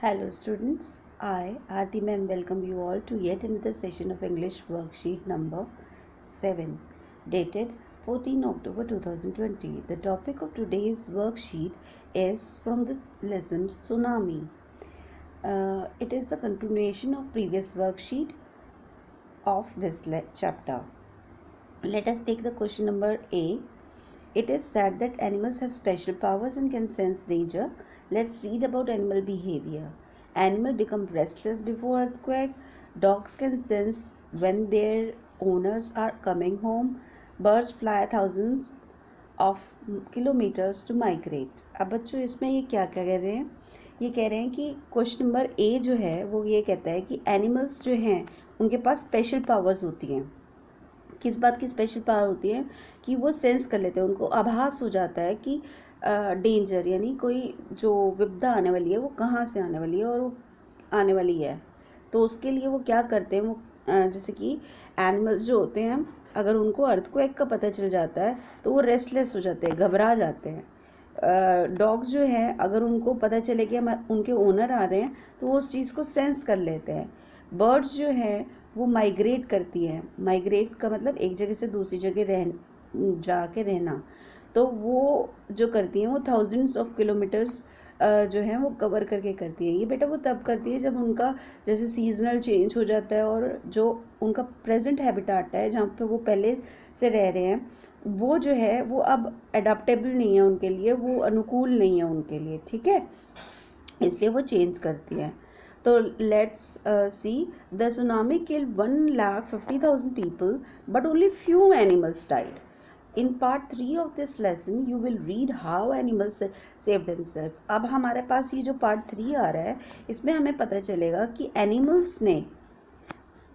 Hello students, I Aarti ma'am welcome you all to yet another session of English worksheet number 7 dated 14 October 2020. The topic of today's worksheet is from the lesson Tsunami. It is the continuation of previous worksheet of this chapter. Let us take the question number A. It is said that animals have special powers and can sense danger. Let's read about animal behavior. Animals become restless before earthquake. Dogs can sense when their owners are coming home. Birds fly thousands of kilometers to migrate. अब बच्चों इसमें ये क्या कह रहे हैं? ये कह रहे हैं कि क्वेश्चन नंबर ए जो है वो ये कहता है कि एनिमल्स जो हैं उनके पास स्पेशल पावर्स होती हैं. किस बात की स्पेशल पावर होती है कि वो सेंस कर लेते हैं, उनको आभास हो जाता है कि डेंजर यानी कोई जो विपदा आने वाली है वो कहाँ से आने वाली है और वो आने वाली है. तो उसके लिए वो क्या करते हैं, वो जैसे कि एनिमल्स जो होते हैं अगर उनको अर्थक्वेक का पता चल जाता है तो वो रेस्टलेस हो जाते हैं, घबरा जाते हैं. डॉग्स जो हैं अगर उनको पता चले कि हम उनके ओनर आ रहे हैं तो वो उस चीज़ को सेंस कर लेते हैं. बर्ड्स जो हैं वो माइग्रेट करती हैं. माइग्रेट का मतलब एक जगह से दूसरी जगह जाके रहना. तो वो जो करती हैं वो थाउजेंड्स ऑफ किलोमीटर्स जो है वो कवर करके करती है. ये बेटा वो तब करती है जब उनका जैसे सीजनल चेंज हो जाता है और जो उनका प्रेजेंट हैबिटाट है जहाँ पे वो पहले से रह रहे हैं वो जो है वो अब अडाप्टेबल नहीं है उनके लिए, वो अनुकूल नहीं है उनके लिए. ठीक है, इसलिए वो चेंज करती है. तो let's see the tsunami killed 1,50,000 people but only few animals died. In part 3 of this lesson you will read how animals save themselves. अब हमारे पास ये जो part 3 आ रहा है इसमें हमें पता चलेगा कि एनिमल्स ने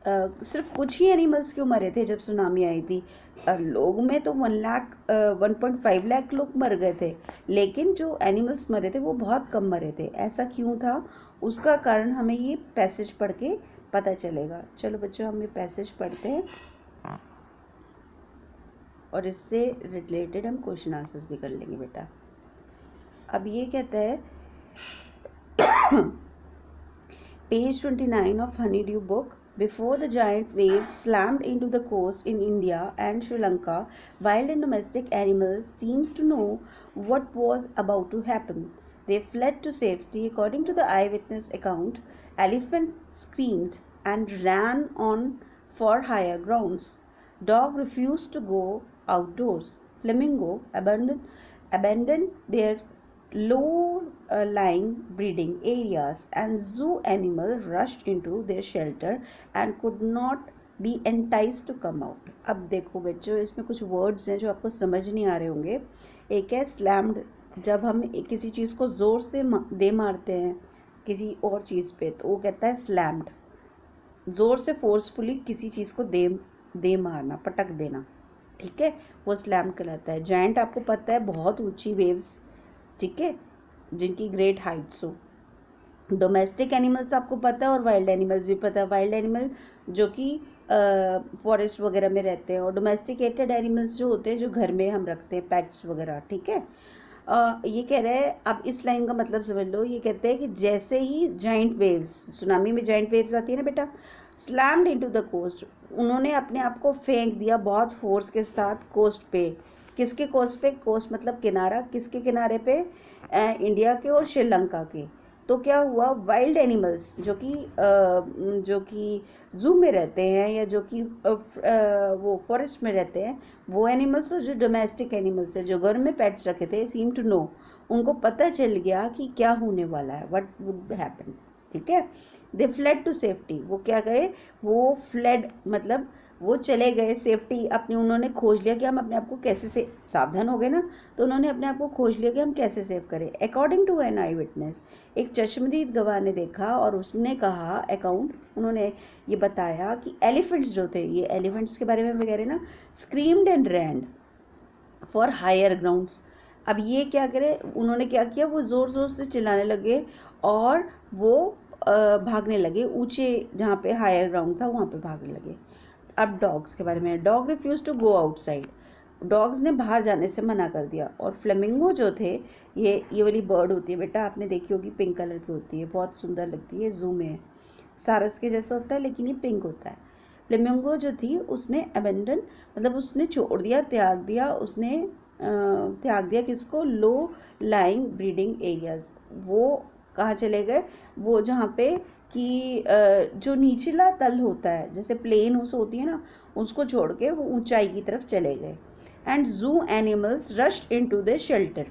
सिर्फ कुछ ही एनिमल्स क्यों मरे थे जब सुनामी आई थी. लोग में तो 1.5 लाख लोग मर गए थे, लेकिन जो एनिमल्स मरे थे वो बहुत कम मरे थे. ऐसा क्यों था, उसका कारण हमें ये पैसेज पढ़ के पता चलेगा. चलो बच्चों हम ये पैसेज पढ़ते हैं और इससे रिलेटेड हम क्वेश्चन आंसर्स भी कर लेंगे बेटा. अब ये कहता है page 29 of honeydew book. Before the giant waves slammed into the coast in India and Sri Lanka, wild and domestic animals seemed to know what was about to happen. They fled to safety. According to the eyewitness account, elephants screamed and ran on for higher grounds. Dog refused to go outdoors. Flamingo abandoned their low-lying breeding areas, and zoo animals rushed into their shelter and could not be enticed to come out. अब देखो बच्चों इसमें कुछ words हैं जो आपको समझ नहीं आ रहे होंगे. एक है स्लैम्ड, जब हम किसी चीज़ को ज़ोर से दे मारते हैं किसी और चीज़ पे तो वो कहता है स्लैम्ड. ज़ोर से फोर्सफुली किसी चीज़ को दे मारना, पटक देना, ठीक है, वो स्लैम्ड कहलाता है. जायंट आपको पता है बहुत ऊंची वेव्स, ठीक है, जिनकी ग्रेट हाइट्स हो. डोमेस्टिक एनिमल्स आपको पता है और वाइल्ड एनिमल्स भी पता है. वाइल्ड एनिमल जो कि फॉरेस्ट वगैरह में रहते हैं और डोमेस्टिकेटेड एनिमल्स जो होते हैं जो घर में हम रखते हैं, पेट्स वगैरह. ठीक है, ये कह रहे हैं, अब इस लाइन का मतलब समझ लो. ये कहते हैं कि जैसे ही जाइंट वेव्स, सुनामी में जाइंट वेव्स आती है ना बेटा, स्लैम्ड इनटू द कोस्ट, उन्होंने अपने आप को फेंक दिया बहुत फोर्स के साथ कोस्ट पे. किसके कोस्ट पे? कोस्ट मतलब किनारा. किसके किनारे पे? इंडिया के और श्रीलंका के. तो क्या हुआ, वाइल्ड एनिमल्स जो कि जू में रहते हैं या जो कि वो फॉरेस्ट में रहते हैं, वो एनिमल्स और जो डोमेस्टिक एनिमल्स है जो घर में पेट्स रखे थे, सीम टू नो, उनको पता चल गया कि क्या होने वाला है, व्हाट वुड हैपन. ठीक है, दे फ्लेड टू सेफ्टी. वो क्या करे, वो फ्लेड मतलब वो चले गए सेफ्टी अपनी. उन्होंने खोज लिया कि हम अपने आप को कैसे से सावधान हो गए ना, तो उन्होंने अपने आप को खोज लिया कि हम कैसे सेव करें. According to an eye witness, एक चश्मदीद गवाह ने देखा और उसने कहा, अकाउंट, उन्होंने ये बताया कि एलिफेंट्स जो थे, ये एलिफेंट्स के बारे में मैं कह रहे ना, screamed and ran for higher grounds. अब ये क्या करे, उन्होंने क्या किया, वो ज़ोर ज़ोर से चिल्लाने लगे और वो भागने लगे. ऊंचे जहाँ पे हायर ग्राउंड था वहाँ पे भागने लगे. अब डॉग्स के बारे में, dog refuse to go outside. Dogs ने बाहर जाने से मना कर दिया। और फ्लेमिंगो जो थे, ये वाली बर्ड होती है बेटा, आपने देखी होगी, पिंक कलर की होती है, बहुत सुंदर लगती है, जू में है, सारस के जैसा होता है लेकिन ये पिंक होता है। फ्लेमिंगो जो थी उसने अबेंडन, मतलब उसने छोड़ दिया, त्याग दिया, उसने त्याग दिया किसको, लो लाइंग ब्रीडिंग एरियाज। वो कहाँ चले गए, वो जहाँ पे कि जो निचला तल होता है, जैसे प्लेन उस होती है ना, उसको छोड़ के वो ऊंचाई की तरफ चले गए। एंड जू animals rushed into the shelter.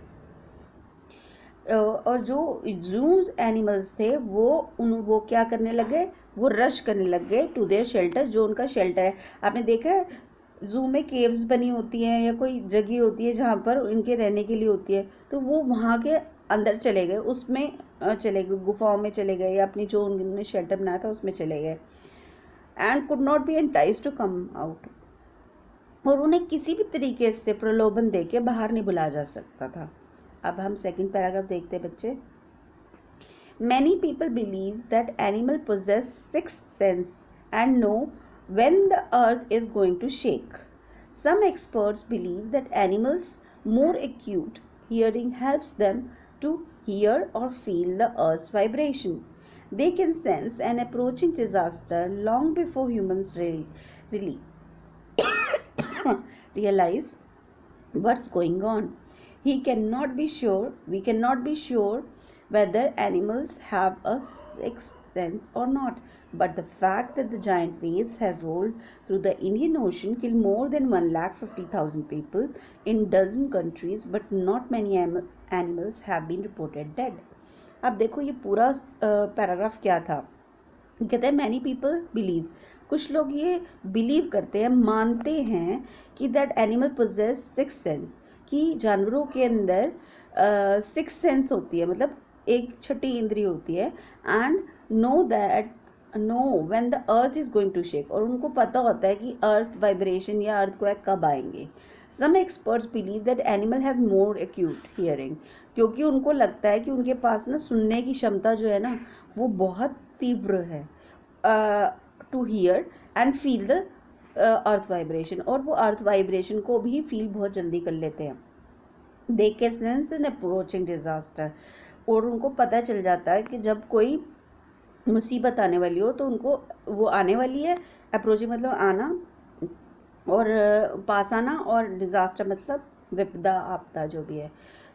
और जो जू एनिमल्स थे वो क्या करने लगे, वो रश करने लग गए टू देयर शेल्टर, जो उनका शेल्टर है। आपने देखा है जू में केव्स बनी होती हैं या कोई जगह होती है जहाँ पर उनके रहने के लिए होती है, तो वो वहाँ के अंदर चले गए, उसमें चले गए, गुफाओं में चले गए, या अपनी जो उन्होंने शेल्टर बनाया था उसमें चले गए। And could not be enticed to come out, और उन्हें किसी भी तरीके से प्रलोभन दे के बाहर नहीं बुलाया जा सकता था। अब हम सेकंड पैराग्राफ देखते हैं बच्चे। Many people believe that animals possess sixth sense and know when the earth is going to shake. Some experts believe that animals' more acute hearing helps them to hear or feel the earth's vibration. They can sense an approaching disaster long before humans really realize what's going on. We cannot be sure whether animals have a sixth sense or not, but the fact that the giant waves have rolled through the Indian Ocean killed more than 1,50,000 people in dozen countries, but not many animals have been reported dead. अब देखो ये पूरा paragraph क्या था, कहते हैं many people believe, कुछ लोग ये बिलीव करते हैं, मानते हैं कि that animal possess six sense, कि जानवरों के अंदर सिक्स सेंस होती है, मतलब एक छठी इंद्रिय होती है, and know when the earth is going to shake, और उनको पता होता है कि अर्थ वाइब्रेशन या अर्थ क्वेक कब आएंगे। Some experts believe that animal have more acute hearing, क्योंकि उनको लगता है कि उनके पास ना सुनने की क्षमता जो है ना वो बहुत तीव्र है, to hear and feel the earth vibration, और वो अर्थ वाइब्रेशन को भी फील बहुत जल्दी कर लेते हैं। They can sense an approaching disaster, और उनको पता चल जाता है कि जब कोई मुसीबत आने वाली हो तो उनको वो आने वाली है, अप्रोचिंग मतलब आना और पास आना, और डिजास्टर मतलब विपदा, आपदा जो भी है।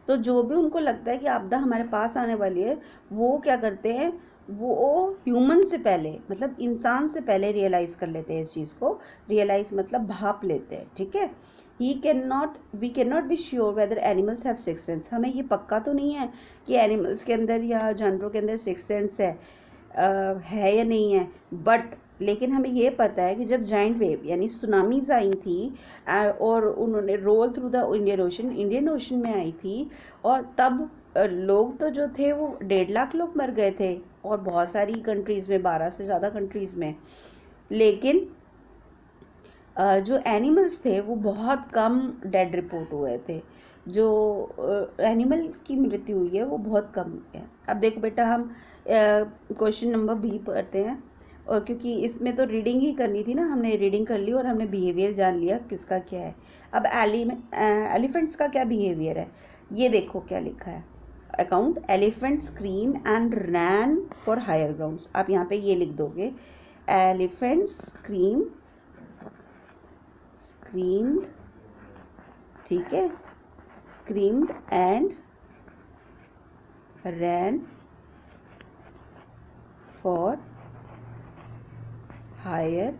तो जो भी उनको लगता है कि आपदा हमारे पास आने वाली है, वो क्या करते हैं, वो ह्यूमन से पहले, मतलब इंसान से पहले रियलाइज़ कर लेते हैं इस चीज़ को। रियलाइज़ मतलब भाप लेते हैं, ठीक है। We can not be sure whether animals have six sense, हमें ये पक्का तो नहीं है कि एनिमल्स के अंदर या जानवरों के अंदर सिक्स सेंस है या नहीं है, बट लेकिन हमें ये पता है कि जब जाइंट वेव यानी सुनामीज आई थी और उन्होंने roll through the Indian ocean में आई थी, और तब लोग तो जो थे वो 1.5 लाख लोग मर गए थे, और बहुत सारी कंट्रीज़ में, 12 से ज़्यादा कंट्रीज़ में। लेकिन जो एनिमल्स थे वो बहुत कम डेड रिपोर्ट हुए थे, जो एनिमल की मृत्यु हुई है वो बहुत कम है। अब देखो बेटा, हम क्वेश्चन नंबर बी पढ़ते हैं, और क्योंकि इसमें तो रीडिंग ही करनी थी ना, हमने रीडिंग कर ली और हमने बिहेवियर जान लिया किसका क्या है। अब एलिफेंट्स का क्या बिहेवियर है, ये देखो क्या लिखा है। Account elephant scream and ran for higher grounds, आप यहाँ पे ये लिख दोगे, एलिफेंट स्क्रीम्ड, ठीक है, screamed and ran for higher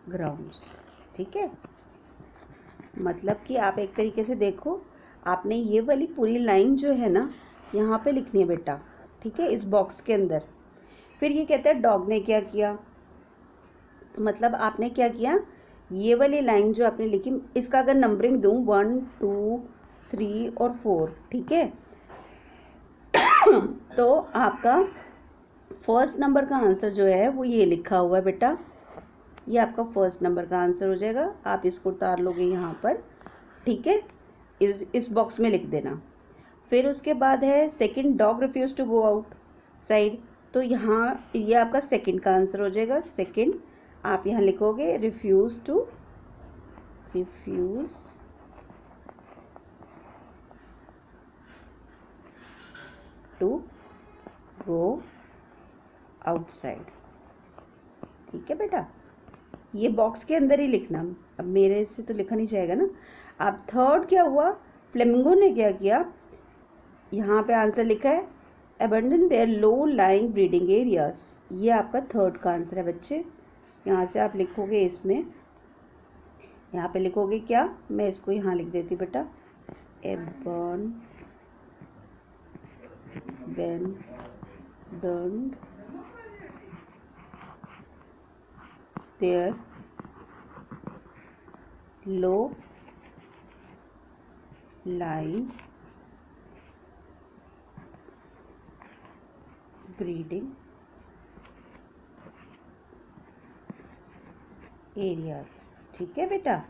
grounds, ठीक है। मतलब कि आप एक तरीके से देखो, आपने ये वाली पूरी लाइन जो है ना यहाँ पे लिखनी है बेटा, ठीक है, इस बॉक्स के अंदर। फिर ये कहता है डॉग ने क्या किया, तो मतलब आपने क्या किया, ये वाली लाइन जो आपने लिखी, इसका अगर नंबरिंग दूँ 1 2 3 और 4, ठीक है, तो आपका फर्स्ट नंबर का आंसर जो है वो ये लिखा हुआ है बेटा, ये आपका फर्स्ट नंबर का आंसर हो जाएगा। आप इसको उतार लोगे यहाँ पर, ठीक है, इस बॉक्स में लिख देना। फिर उसके बाद है second, dog refuse to go outside, तो यहाँ ये आपका सेकंड का आंसर हो जाएगा, सेकंड। आप यहाँ लिखोगे रिफ्यूज़ टू गो आउटसाइड। ठीक है बेटा, ये बॉक्स के अंदर ही लिखना। अब मेरे से तो लिखा नहीं जाएगा ना। अब थर्ड क्या हुआ, फ्लेमिंगो ने क्या किया, यहाँ पे आंसर लिखा है abandon their low lying breeding areas. ये आपका थर्ड का आंसर है बच्चे। यहाँ से आप लिखोगे, इसमें यहाँ पे लिखोगे क्या, मैं इसको यहाँ लिख देती बेटा, abandoned their low lying breeding areas. ठीक है बेटा,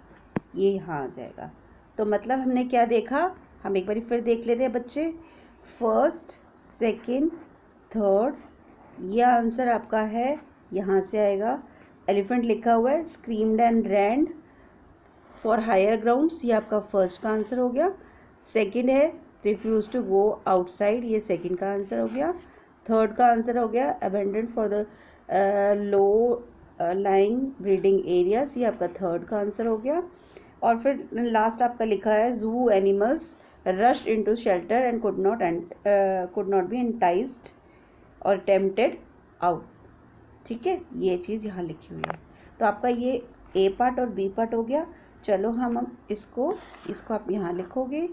ये यहाँ आ जाएगा। तो मतलब हमने क्या देखा, हम एक बार फिर देख लेते हैं बच्चे। फर्स्ट, सेकंड, थर्ड, ये आंसर आपका है, यहाँ से आएगा। एलिफेंट लिखा हुआ है, screamed and ran for higher grounds, ये आपका फर्स्ट का आंसर हो गया। सेकंड है रिफ्यूज टू गो आउटसाइड, ये सेकंड का आंसर हो गया। थर्ड का आंसर हो गया abandoned for the low lying breeding areas, ये आपका थर्ड का आंसर हो गया। और फिर लास्ट आपका लिखा है जू animals rushed into shelter and could not B enticed और टेम्प्टेड आउट। ठीक है, ये चीज़ यहाँ लिखी हुई है। तो आपका ये ए पार्ट और बी पार्ट हो गया। चलो हम इसको आप यहाँ लिखोगे,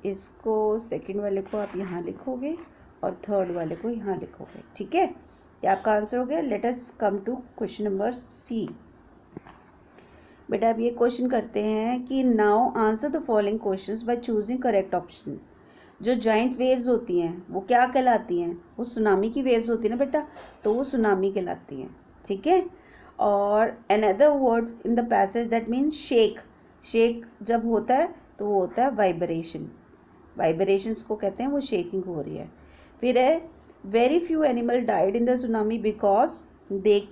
इसको सेकंड वाले को आप यहाँ लिखोगे और थर्ड वाले को यहाँ लिखोगे। ठीक है, ये आपका आंसर हो गया। Let us come to question number C. बेटा अब ये क्वेश्चन करते हैं कि now answer the following questions by choosing correct option. जो जॉइंट वेव्स होती हैं वो क्या कहलाती हैं, वो सुनामी की वेव्स होती है ना बेटा, तो वो सुनामी कहलाती हैं। ठीक है, और another word in the passage that means shake. Shake जब होता है तो वो होता है वाइब्रेशन, वाइब्रेशंस को कहते हैं, वो शेकिंग हो रही है। फिर है very few animal died in the tsunami because they,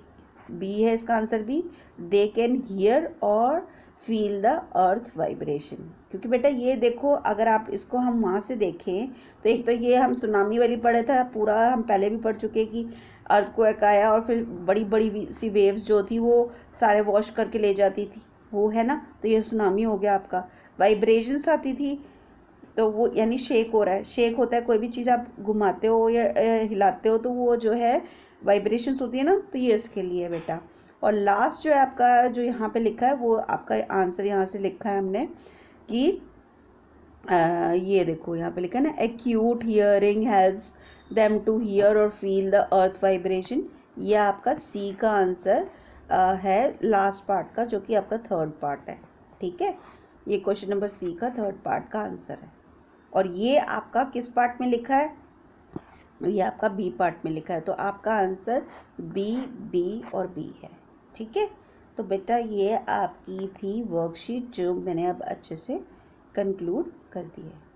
B है इसका आंसर भी, दे कैन हियर और फील द अर्थ वाइब्रेशन। क्योंकि बेटा ये देखो, अगर आप इसको हम वहाँ से देखें तो एक तो ये हम सुनामी वाली पढ़े था, पूरा हम पहले भी पढ़ चुके कि अर्थ को एक आया और फिर बड़ी बड़ी सी वेव्स जो थी वो सारे वॉश करके ले जाती थी, वो है ना, तो ये सुनामी हो गया आपका। वाइब्रेशंस आती थी तो वो यानी शेक हो रहा है। शेक होता है कोई भी चीज़ आप घुमाते हो या हिलाते हो तो वो जो है वाइब्रेशंस होती है ना, तो ये इसके लिए है बेटा। और लास्ट जो है आपका, जो यहाँ पे लिखा है वो आपका आंसर यहाँ से लिखा है हमने कि ये देखो यहाँ पे लिखा है ना, acute hearing helps them to hear और फील द अर्थ वाइब्रेशन। ये आपका सी का आंसर है लास्ट पार्ट का, जो कि आपका थर्ड पार्ट है। ठीक है, ये क्वेश्चन नंबर सी का थर्ड पार्ट का आंसर है। और ये आपका किस पार्ट में लिखा है, ये आपका बी पार्ट में लिखा है। तो आपका आंसर बी, बी और बी है। ठीक है, तो बेटा ये आपकी थी वर्कशीट जो मैंने अब अच्छे से कंक्लूड कर दी है।